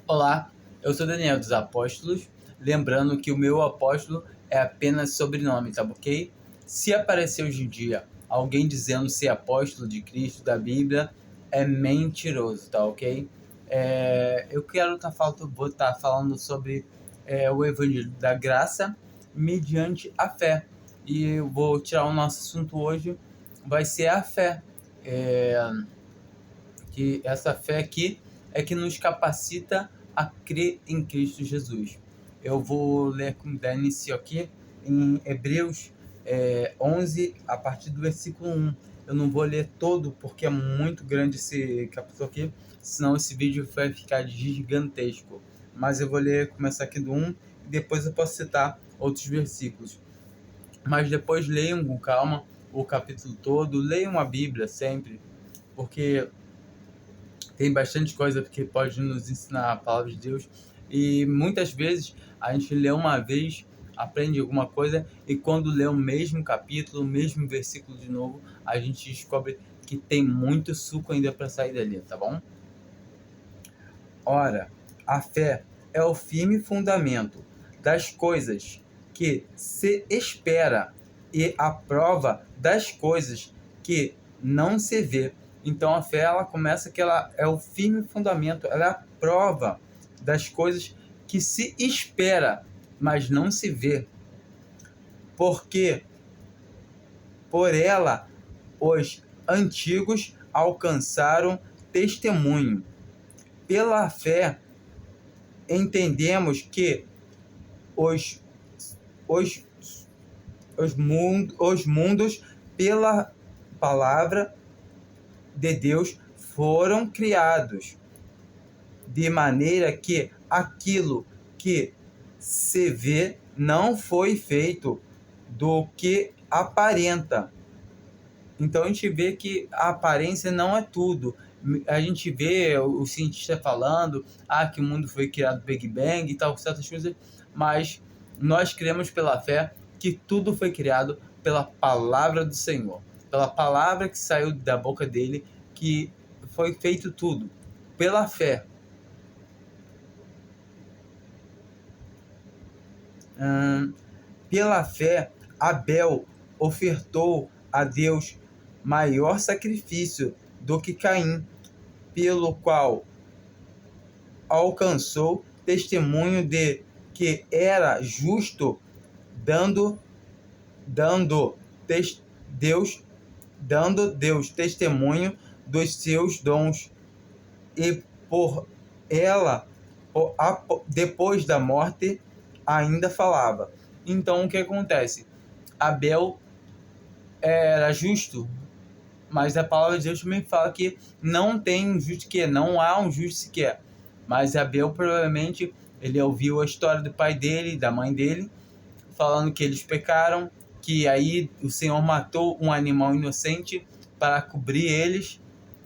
Olá, eu sou Daniel dos Apóstolos, lembrando que o meu apóstolo é apenas sobrenome, tá ok? Se aparecer hoje em dia alguém dizendo ser apóstolo de Cristo, da Bíblia, é mentiroso, tá ok? Eu quero vou estar falando sobre o Evangelho da Graça mediante a fé. E eu vou tirar o nosso assunto hoje, vai ser a fé. É, que essa fé aqui é que nos capacita a crer em Cristo Jesus. Eu vou ler com dar início aqui em Hebreus 11, a partir do versículo 1. Eu não vou ler todo porque é muito grande esse capítulo aqui, senão esse vídeo vai ficar gigantesco. Mas eu vou ler, começar aqui do 1 e depois eu posso citar outros versículos. Mas depois leiam com calma o capítulo todo, leiam a Bíblia sempre, porque tem bastante coisa que pode nos ensinar a palavra de Deus. E muitas vezes a gente lê uma vez, aprende alguma coisa, e quando lê o mesmo capítulo, o mesmo versículo de novo, a gente descobre que tem muito suco ainda para sair dali, tá bom? Ora, a fé é o firme fundamento das coisas que se espera e a prova das coisas que não se vê. Então a fé, ela começa que ela é o firme fundamento, ela é a prova das coisas que se espera, mas não se vê. Porque por ela os antigos alcançaram testemunho. Pela fé entendemos que os, os, os mundos, pela palavra de Deus, foram criados, de maneira que aquilo que se vê não foi feito do que aparenta. Então a gente vê que a aparência não é tudo. A gente vê o cientista falando que o mundo foi criado do Big Bang e tal, certas coisas, mas nós cremos pela fé que tudo foi criado pela palavra do Senhor, pela palavra que saiu da boca dele, que foi feito tudo pela fé. Pela fé, Abel ofertou a Deus maior sacrifício do que Caim, pelo qual alcançou testemunho de que era justo, dando Deus testemunho dos seus dons, e por ela, depois da morte, ainda falava. Então o que acontece? Abel era justo, mas a palavra de Deus também fala que não tem um justo sequer, não há um justo sequer. Mas Abel provavelmente ele ouviu a história do pai dele, da mãe dele, falando que eles pecaram, que aí o Senhor matou um animal inocente para cobrir eles.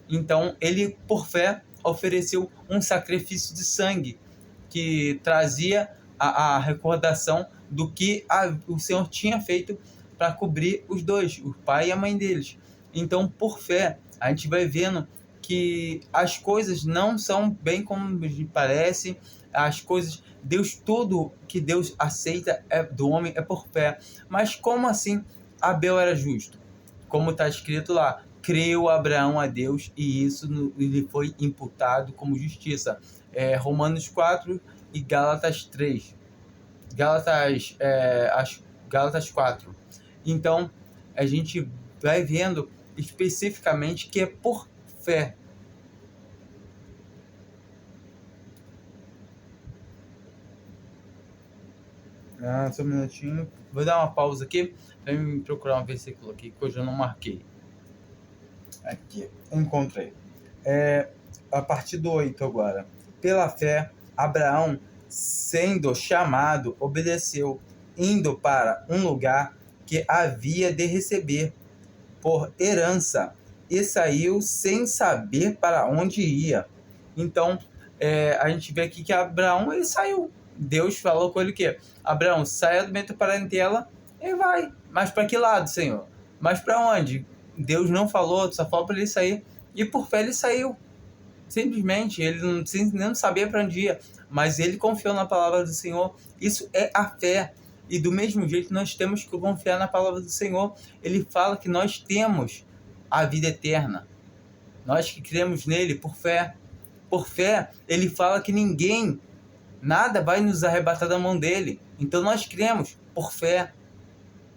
Então ele, por fé, ofereceu um sacrifício de sangue que trazia a recordação do que o Senhor tinha feito para cobrir os dois, o pai e a mãe deles. Então, por fé, a gente vai vendo que as coisas não são bem como parece. As coisas, Deus, tudo que Deus aceita do homem é por fé. Mas como assim Abel era justo? Como está escrito lá, creu Abraão a Deus e isso lhe foi imputado como justiça. Romanos 4 e Gálatas 3. Gálatas 4. Então, a gente vai vendo especificamente que é por fé. Só um minutinho. Vou dar uma pausa aqui para me procurar um versículo aqui que hoje eu não marquei. Aqui, encontrei. A partir do 8 agora. Pela fé, Abraão, sendo chamado, obedeceu, indo para um lugar que havia de receber por herança, e saiu sem saber para onde ia. Então, a gente vê aqui que Abraão, ele saiu. Deus falou com ele que Abraão, saia do meio da parentela e vai. Mas para que lado, Senhor? Mas para onde? Deus não falou, só falou para ele sair. E por fé ele saiu. Simplesmente, ele não sabia para onde ia, mas ele confiou na palavra do Senhor. Isso é a fé. E do mesmo jeito, nós temos que confiar na palavra do Senhor. Ele fala que nós temos a vida eterna. Nós que cremos nele por fé. Por fé, ele fala que ninguém, nada vai nos arrebatar da mão dele. Então nós cremos por fé.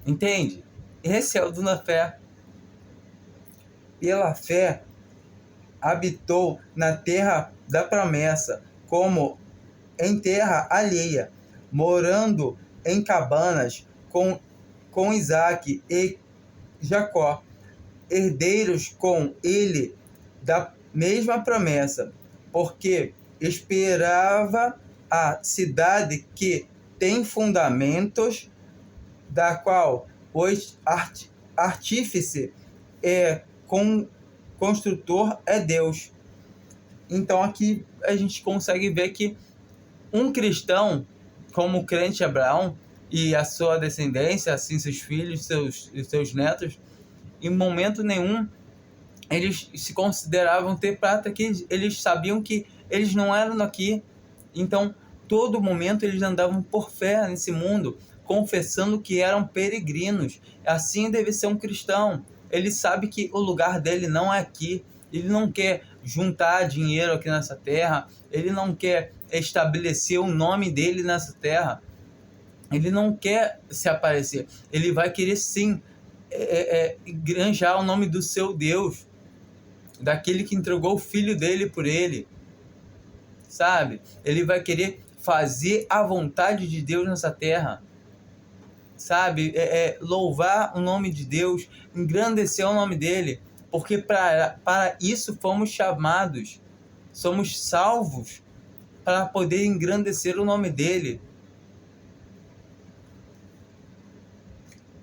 Entende? Esse é o do na fé. Pela fé, habitou na terra da promessa, como em terra alheia, morando em cabanas com Isaque e Jacó, herdeiros com ele da mesma promessa, porque esperava a cidade que tem fundamentos, da qual o artífice é construtor é Deus. Então aqui a gente consegue ver que um cristão, como o crente Abraão e a sua descendência, assim seus filhos, seus netos, em momento nenhum eles se consideravam ter prata, que eles sabiam que eles não eram daqui. Então, todo momento eles andavam por fé nesse mundo, confessando que eram peregrinos. Assim deve ser um cristão. Ele sabe que o lugar dele não é aqui. Ele não quer juntar dinheiro aqui nessa terra. Ele não quer estabelecer o nome dele nessa terra. Ele não quer se aparecer. Ele vai querer sim granjar o nome do seu Deus, daquele que entregou o filho dele por ele, sabe? Ele vai querer fazer a vontade de Deus nessa terra, sabe? Louvar o nome de Deus, engrandecer o nome dele, porque para isso fomos chamados, somos salvos para poder engrandecer o nome dele.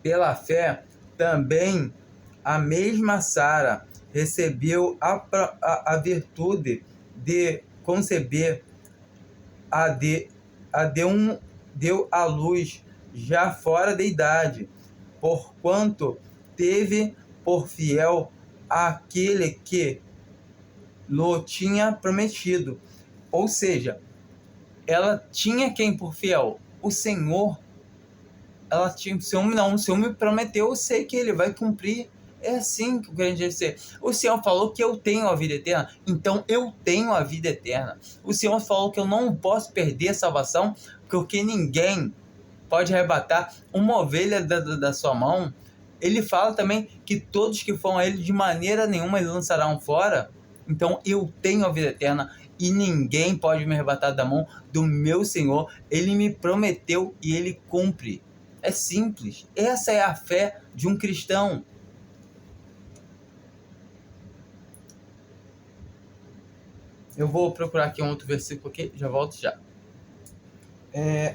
Pela fé, também a mesma Sara recebeu a virtude de conceber, deu à luz já fora da idade, porquanto teve por fiel aquele que lhe tinha prometido. Ou seja, ela tinha quem por fiel? O Senhor. Ela tinha, o Senhor me prometeu, eu sei que ele vai cumprir. É assim que o crente deve ser. O Senhor falou que eu tenho a vida eterna, então eu tenho a vida eterna. O Senhor falou que eu não posso perder a salvação, porque ninguém pode arrebatar uma ovelha da sua mão. Ele fala também que todos que foram a ele, de maneira nenhuma ele lançarão fora. Então eu tenho a vida eterna e ninguém pode me arrebatar da mão do meu Senhor. Ele me prometeu e ele cumpre. É simples. Essa é a fé de um cristão. Eu vou procurar aqui um outro versículo aqui, já volto já.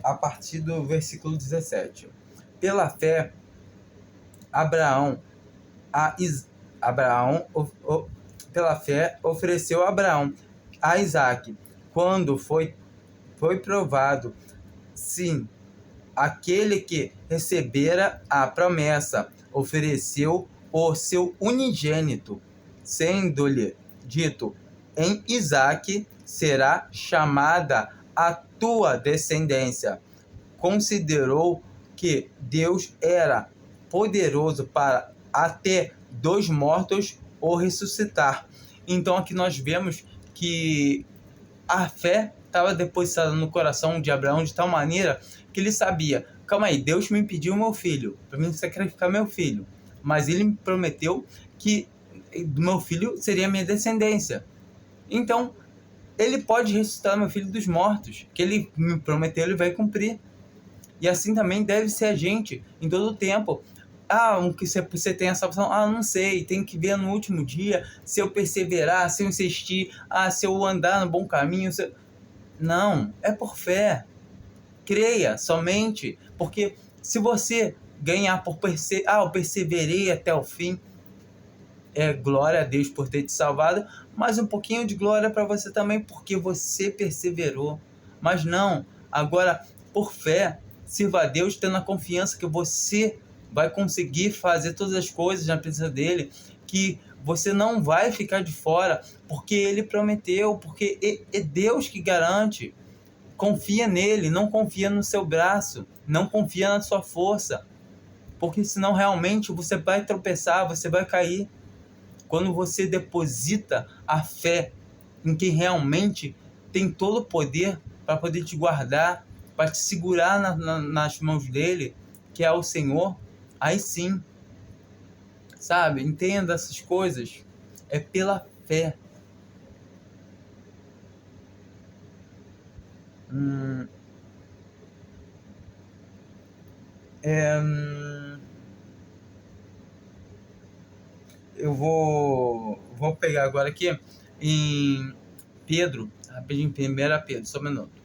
A partir do versículo 17. Pela fé, pela fé, ofereceu Abraão a Isaque, quando foi provado, sim, aquele que recebera a promessa, ofereceu o seu unigênito, sendo-lhe dito: em Isaque será chamada a tua descendência. Considerou que Deus era poderoso para até dos mortos o ressuscitar. Então aqui nós vemos que a fé estava depositada no coração de Abraão de tal maneira que ele sabia: calma aí, Deus me pediu meu filho, para mim sacrificar meu filho, mas ele me prometeu que meu filho seria minha descendência. Então, ele pode ressuscitar meu filho dos mortos, que ele me prometeu, ele vai cumprir. E assim também deve ser a gente, em todo o tempo. Que você tem essa opção, não sei, tem que ver no último dia, se eu perseverar, se eu insistir, se eu andar no bom caminho. Não, é por fé. Creia somente, porque se você ganhar por eu perseverei até o fim, glória a Deus por ter te salvado, mas um pouquinho de glória para você também, porque você perseverou. Mas não, agora, por fé, sirva a Deus tendo a confiança que você vai conseguir fazer todas as coisas na presença dele, que Você não vai ficar de fora, porque ele prometeu, porque é Deus que garante. Confia nele, não confia no seu braço, não confia na sua força, porque senão realmente você vai tropeçar, você vai cair. Quando você deposita a fé em quem realmente tem todo o poder para poder te guardar, para te segurar nas mãos dele, que é o Senhor, aí sim, sabe? Entenda essas coisas. É pela fé. Eu vou pegar agora aqui em Pedro, rapidinho, 1 Pedro, só um minuto.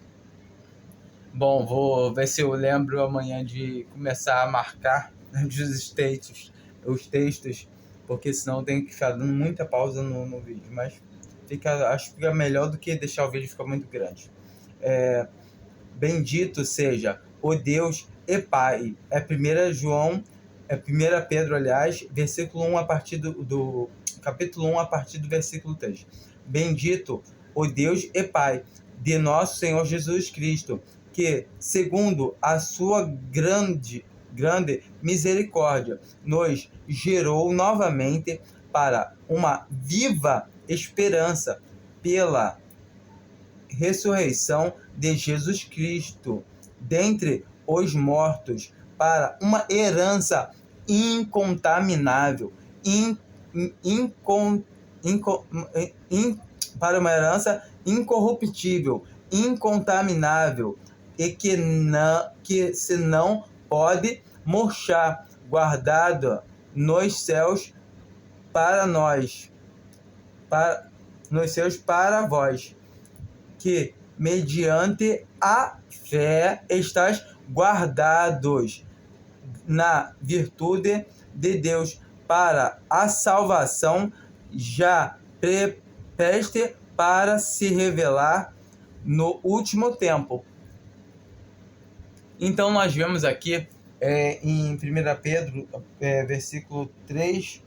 Bom, vou ver se eu lembro amanhã de começar a marcar os textos, porque senão eu tenho que ficar dando muita pausa no vídeo, mas acho que fica melhor do que deixar o vídeo ficar muito grande. Bendito seja o Deus e Pai. É 1 Pedro, aliás, versículo 1 a partir do capítulo 1 a partir do versículo 3. Bendito o Deus e Pai de nosso Senhor Jesus Cristo, que, segundo a sua grande misericórdia, nos gerou novamente para uma viva esperança pela ressurreição de Jesus Cristo dentre os mortos, para uma herança incontaminável, para uma herança incorruptível, incontaminável, e que se não pode murchar, guardado nos céus para nós, para vós, que mediante a fé estáis guardados na virtude de Deus para a salvação já preste para se revelar no último tempo. Então nós vemos aqui em 1 Pedro, versículo 3,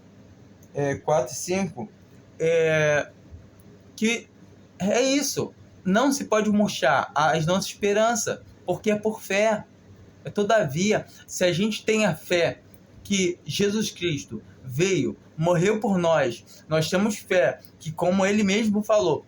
4 e 5, que é isso. Não se pode murchar a nossa esperança, porque é por fé. Todavia, se a gente tem a fé que Jesus Cristo veio, morreu por nós, nós temos fé que, como ele mesmo falou,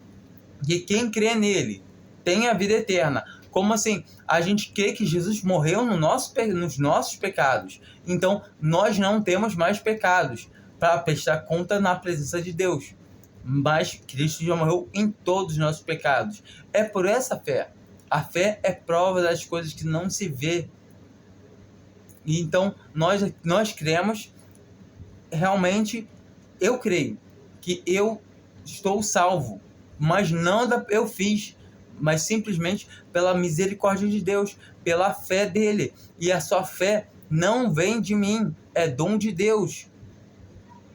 que quem crê nele tem a vida eterna. Como assim? A gente crê que Jesus morreu nos nossos pecados. Então, nós não temos mais pecados para prestar conta na presença de Deus. Mas Cristo já morreu em todos os nossos pecados. É por essa fé. A fé é prova das coisas que não se vê. E então, nós cremos, realmente, eu creio que eu estou salvo. Mas não eu fiz, mas simplesmente pela misericórdia de Deus, pela fé dele. E a sua fé não vem de mim, é dom de Deus.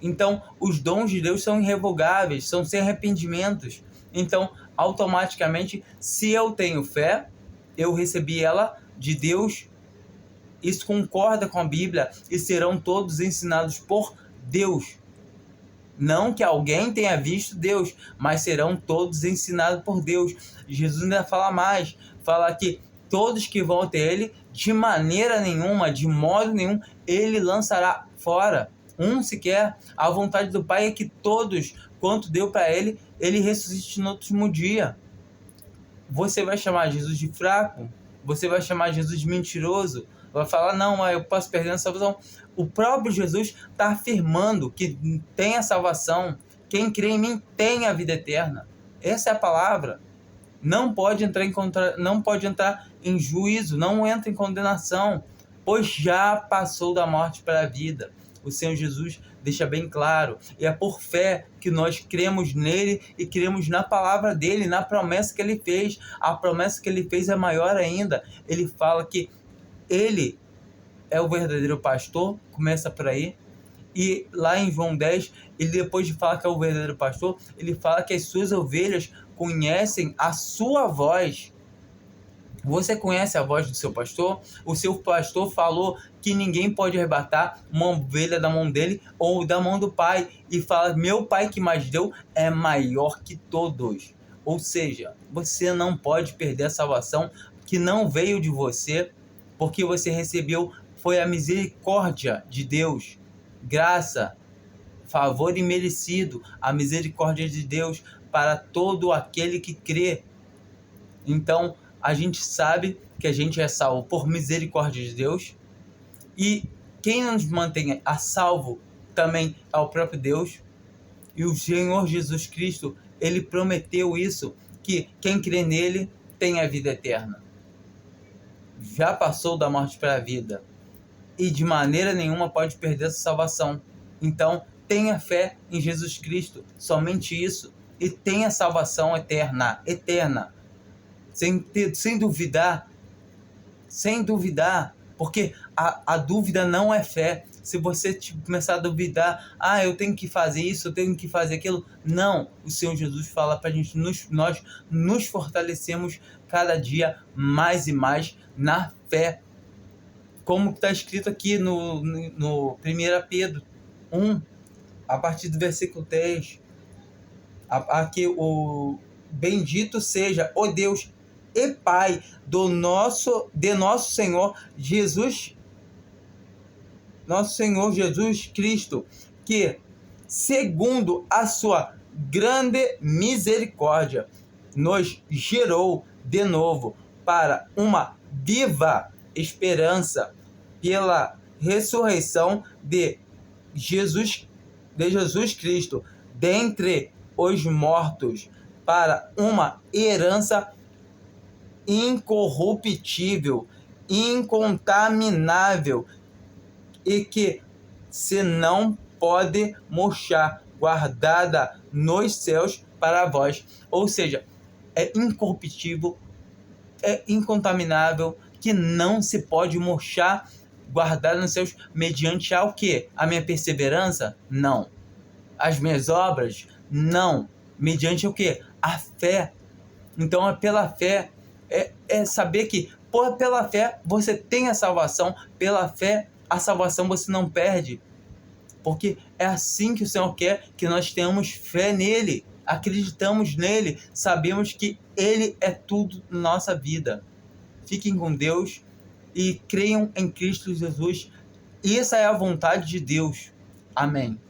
Então, os dons de Deus são irrevogáveis, são sem arrependimentos. Então, automaticamente, se eu tenho fé, eu recebi ela de Deus. Isso concorda com a Bíblia e serão todos ensinados por Deus. Não que alguém tenha visto Deus, mas serão todos ensinados por Deus. Jesus ainda fala mais, fala que todos que vão até ele, de maneira nenhuma, de modo nenhum, ele lançará fora. Sequer. A vontade do Pai é que todos, quanto deu para ele, ele ressuscite no último dia. Você vai chamar Jesus de fraco? Você vai chamar Jesus de mentiroso? Vai falar, não, eu posso perder a salvação. O próprio Jesus está afirmando que tem a salvação. Quem crê em mim tem a vida eterna. Essa é a palavra. Não pode entrar em juízo, não entra em condenação, pois já passou da morte para a vida. O Senhor Jesus deixa bem claro. E é por fé que nós cremos nele e cremos na palavra dele, na promessa que ele fez. A promessa que ele fez é maior ainda. Ele fala que ele é o verdadeiro pastor, começa por aí. E lá em João 10, ele, depois de falar que é o verdadeiro pastor, ele fala que as suas ovelhas conhecem a sua voz. Você conhece a voz do seu pastor? O seu pastor falou que ninguém pode arrebatar uma ovelha da mão dele ou da mão do pai. E fala, meu pai que mais deu é maior que todos. Ou seja, você não pode perder a salvação que não veio de você, porque você recebeu, foi a misericórdia de Deus. Graça, favor imerecido, a misericórdia de Deus para todo aquele que crê. Então, a gente sabe que a gente é salvo por misericórdia de Deus, e quem nos mantém a salvo também é o próprio Deus. E o Senhor Jesus Cristo, ele prometeu isso, que quem crê nele tem a vida eterna. Já passou da morte para a vida e de maneira nenhuma pode perder essa salvação. Então, tenha fé em Jesus Cristo, somente isso, e tenha salvação eterna, sem duvidar, porque a dúvida não é fé. Se você começar a duvidar, eu tenho que fazer isso, eu tenho que fazer aquilo, não. O Senhor Jesus fala para a gente, nós nos fortalecemos cada dia mais e mais na fé, como está escrito aqui no 1 Pedro 1, a partir do versículo 3, aqui o bendito seja o Deus e Pai de nosso Senhor Jesus Cristo, que, segundo a sua grande misericórdia, nos gerou de novo para uma viva esperança pela ressurreição de Jesus Cristo dentre os mortos, para uma herança incorruptível, incontaminável e que se não pode murchar, guardada nos céus para vós. Ou seja, é incorruptível, é incontaminável, que não se pode murchar, guardada nos céus, mediante ao quê? A minha perseverança? Não. As minhas obras? Não. Mediante o quê? A fé. Então é pela fé, é saber que pela fé você tem a salvação, pela fé a salvação você não perde, porque é assim que o Senhor quer que nós tenhamos fé nele, acreditamos nele, sabemos que ele é tudo na nossa vida. Fiquem com Deus e creiam em Cristo Jesus. Essa é a vontade de Deus. Amém.